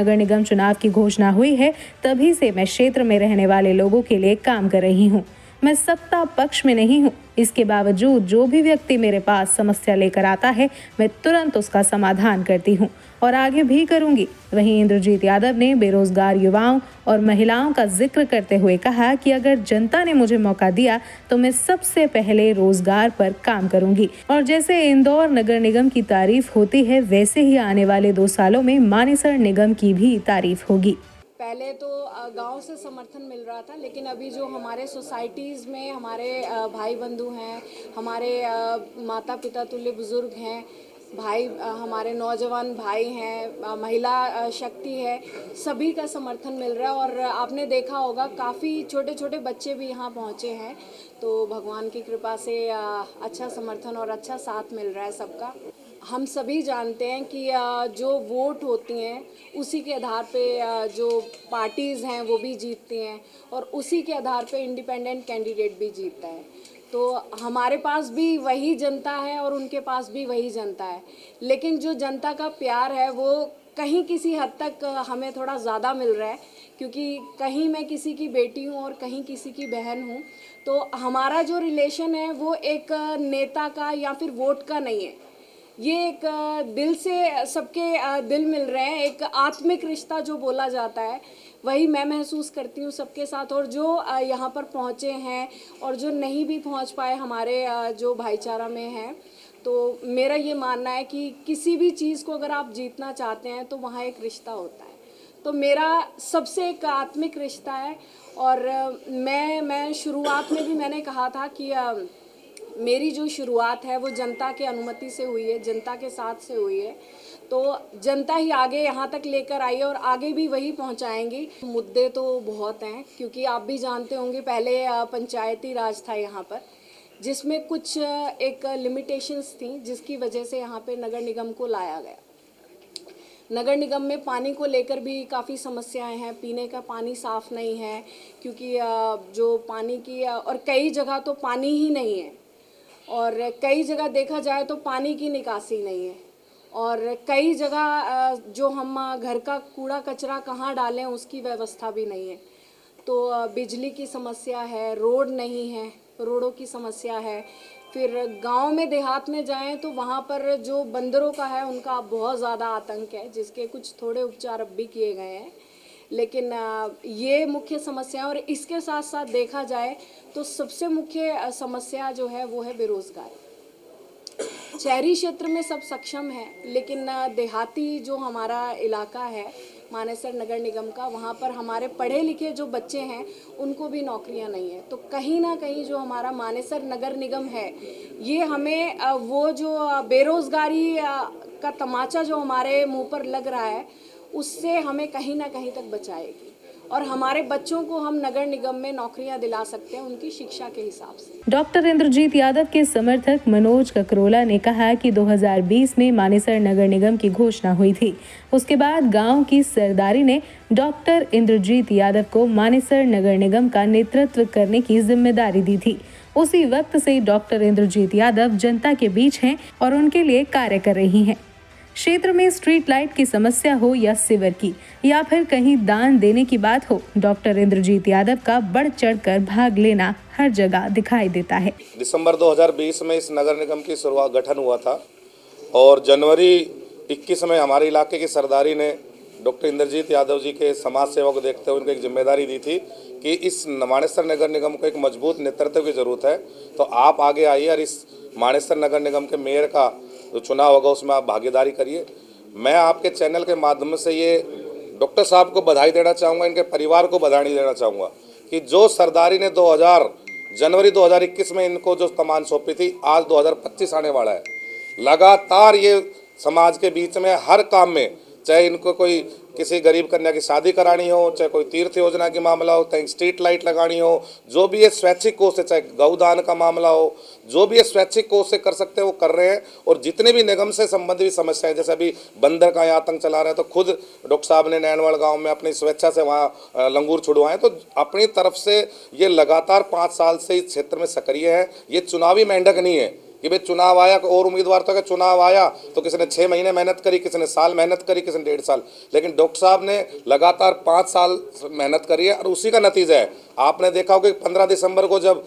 नगर निगम चुनाव की घोषणा हुई है, तभी से मैं क्षेत्र में रहने वाले लोगों के लिए काम कर रही हूँ। मैं सत्ता पक्ष में नहीं हूँ। इसके बावजूद जो भी व्यक्ति मेरे पास समस्या लेकर आता है, मैं तुरंत उसका समाधान करती हूँ और आगे भी करूंगी। वहीं इंद्रजीत यादव ने बेरोजगार युवाओं और महिलाओं का जिक्र करते हुए कहा कि अगर जनता ने मुझे मौका दिया तो मैं सबसे पहले रोजगार पर काम करूंगी और जैसे इंदौर नगर निगम की तारीफ होती है, वैसे ही आने वाले 2 सालों में मानेसर निगम की भी तारीफ होगी। पहले तो गांव से समर्थन मिल रहा था, लेकिन अभी जो हमारे सोसाइटीज़ में हमारे भाई बंधु हैं, हमारे माता पिता तुल्य बुज़ुर्ग हैं, भाई हमारे नौजवान भाई हैं, महिला शक्ति है, सभी का समर्थन मिल रहा है। और आपने देखा होगा काफ़ी छोटे छोटे बच्चे भी यहाँ पहुँचे हैं, तो भगवान की कृपा से अच्छा समर्थन और अच्छा साथ मिल रहा है सबका। हम सभी जानते हैं कि जो वोट होती हैं उसी के आधार पे जो पार्टीज़ हैं वो भी जीतती हैं और उसी के आधार पे इंडिपेंडेंट कैंडिडेट भी जीतता है। तो हमारे पास भी वही जनता है और उनके पास भी वही जनता है, लेकिन जो जनता का प्यार है वो कहीं किसी हद तक हमें थोड़ा ज़्यादा मिल रहा है, क्योंकि कहीं मैं किसी की बेटी हूँ और कहीं किसी की बहन हूँ। तो हमारा जो रिलेशन है वो एक नेता का या फिर वोट का नहीं है, ये एक दिल से सबके दिल मिल रहे हैं। एक आत्मिक रिश्ता जो बोला जाता है वही मैं महसूस करती हूँ सबके साथ। और जो यहाँ पर पहुँचे हैं और जो नहीं भी पहुँच पाए हमारे जो भाईचारा में हैं, तो मेरा ये मानना है कि किसी भी चीज़ को अगर आप जीतना चाहते हैं तो वहाँ एक रिश्ता होता है। तो मेरा सबसे एक आत्मिक रिश्ता है। और मैं शुरुआत में भी मैंने कहा था कि मेरी जो शुरुआत है वो जनता के अनुमति से हुई है, जनता के साथ से हुई है। तो जनता ही आगे यहाँ तक लेकर आई है और आगे भी वही पहुँचाएंगी। मुद्दे तो बहुत हैं, क्योंकि आप भी जानते होंगे पहले पंचायती राज था यहाँ पर, जिसमें कुछ एक लिमिटेशंस थी, जिसकी वजह से यहाँ पे नगर निगम को लाया गया। नगर निगम में पानी को लेकर भी काफ़ी समस्याएं हैं। पीने का पानी साफ़ नहीं है, क्योंकि जो पानी की और कई जगह तो पानी ही नहीं है, और कई जगह देखा जाए तो पानी की निकासी नहीं है, और कई जगह जो हम घर का कूड़ा कचरा कहाँ डालें उसकी व्यवस्था भी नहीं है। तो बिजली की समस्या है, रोड नहीं है, रोडों की समस्या है। फिर गांव में देहात में जाएं तो वहाँ पर जो बंदरों का है उनका बहुत ज़्यादा आतंक है, जिसके कुछ थोड़े उपचार अब भी किए गए हैं। लेकिन ये मुख्य समस्या, और इसके साथ साथ देखा जाए तो सबसे मुख्य समस्या जो है वो है बेरोज़गारी। शहरी क्षेत्र में सब सक्षम है, लेकिन देहाती जो हमारा इलाका है मानेसर नगर निगम का, वहाँ पर हमारे पढ़े लिखे जो बच्चे हैं उनको भी नौकरियाँ नहीं है। तो कहीं ना कहीं जो हमारा मानेसर नगर निगम है, ये हमें वो जो बेरोज़गारी का तमाचा जो हमारे मुंह पर लग रहा है उससे हमें कहीं ना कहीं तक बचाएगी, और हमारे बच्चों को हम नगर निगम में नौकरियां दिला सकते हैं उनकी शिक्षा के हिसाब से। डॉक्टर इंद्रजीत यादव के समर्थक मनोज ककरोला ने कहा कि 2020 में मानेसर नगर निगम की घोषणा हुई थी। उसके बाद गांव की सरदारी ने डॉक्टर इंद्रजीत यादव को मानेसर नगर निगम का नेतृत्व करने की जिम्मेदारी दी थी। उसी वक्त से डॉक्टर इंद्रजीत यादव जनता के बीच हैं और उनके लिए कार्य कर रही हैं। क्षेत्र में स्ट्रीट लाइट की समस्या हो या सीवर की या फिर कहीं दान देने की बात हो, डॉक्टर इंद्रजीत यादव का बढ़ चढ़कर भाग लेना हर जगह दिखाई देता है। दिसंबर 2020 में इस नगर निगम की शुरुआत गठन हुआ था और जनवरी 21 में हमारे इलाके की सरदारी ने डॉक्टर इंद्रजीत यादव जी के समाज सेवा को देखते हुए उनको एक जिम्मेदारी दी थी कि इस मानेसर नगर निगम को एक मजबूत नेतृत्व की ज़रूरत है, तो आप आगे आइए और इस मानेसर नगर निगम के मेयर का जो चुनाव होगा उसमें आप भागीदारी करिए। मैं आपके चैनल के माध्यम से ये डॉक्टर साहब को बधाई देना चाहूँगा, इनके परिवार को बधाई देना चाहूँगा कि जो सरदारी ने जनवरी 2021 में इनको जो कमान सौंपी थी, आज 2025 आने वाला है। लगातार ये समाज के बीच में हर काम में, चाहे इनको कोई किसी गरीब कन्या की शादी करानी हो, चाहे कोई तीर्थ योजना की मामला हो, चाहे स्ट्रीट लाइट लगानी हो, जो भी ये स्वैच्छिक कोष से, चाहे गौदान का मामला हो, जो भी ये स्वैच्छिक कोष से कर सकते हैं वो कर रहे हैं। और जितने भी निगम से संबंधित समस्याएं, जैसे अभी बंदर का आतंक चला रहा है, तो खुद डॉक्टर साहब ने नैनवाड़ गांव में अपनी स्वेच्छा से वहाँ लंगूर छुड़वाएं। तो अपनी तरफ से ये लगातार 5 साल से इस क्षेत्र में सक्रिय है। ये चुनावी मेंढक नहीं है, कि भाई चुनाव आया और उम्मीदवार तो, चुनाव आया तो किसी ने 6 महीने मेहनत करी, किसी ने साल मेहनत करी, किसी ने 1.5 साल, लेकिन डॉक्टर साहब ने लगातार 5 साल मेहनत करी है और उसी का नतीजा है। आपने देखा होगा कि 15 दिसंबर को जब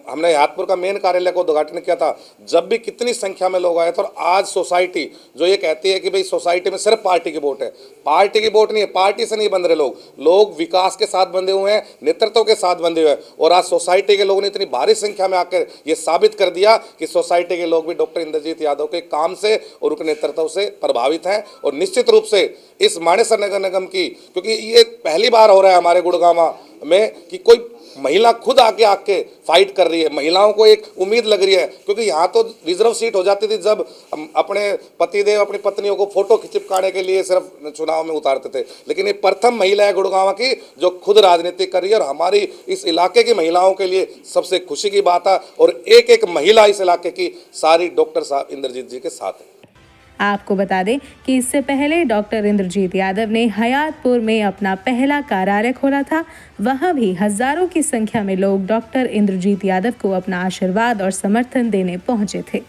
हमने यादपुर का मेन कार्यालय को उद्घाटन किया था, जब भी कितनी संख्या में लोग आए थे। और आज सोसाइटी जो ये कहती है कि भाई सोसाइटी में सिर्फ पार्टी की वोट है, पार्टी की वोट नहीं है, पार्टी से नहीं बंध रहे लोग विकास के साथ बंधे हुए हैं, नेतृत्व के साथ बंधे हुए हैं। और आज सोसाइटी के लोगों ने इतनी भारी संख्या में आकर ये साबित कर दिया कि सोसाइटी के लोग भी डॉक्टर इंद्रजीत यादव के काम से और उनके नेतृत्व से प्रभावित हैं। और निश्चित रूप से इस मानेसर नगर निगम की, क्योंकि ये पहली बार हो रहा है हमारे गुड़गांव में कि कोई महिला खुद आके फाइट कर रही है, महिलाओं को एक उम्मीद लग रही है। क्योंकि यहाँ तो रिजर्व सीट हो जाती थी जब अपने पतिदेव अपनी पत्नियों को फोटो चिपकाने के लिए सिर्फ चुनाव में उतारते थे, लेकिन ये प्रथम महिला है गुड़गांव की जो खुद राजनीति कर रही है। और हमारी इस इलाके की महिलाओं के लिए सबसे खुशी की बात है। और एक एक महिला इस इलाके की सारी डॉक्टर साहब इंद्रजीत जी के साथ है। आपको बता दें कि इससे पहले डॉक्टर इंद्रजीत यादव ने हयातपुर में अपना पहला कार्यालय खोला था। वहां भी हजारों की संख्या में लोग डॉक्टर इंद्रजीत यादव को अपना आशीर्वाद और समर्थन देने पहुंचे थे।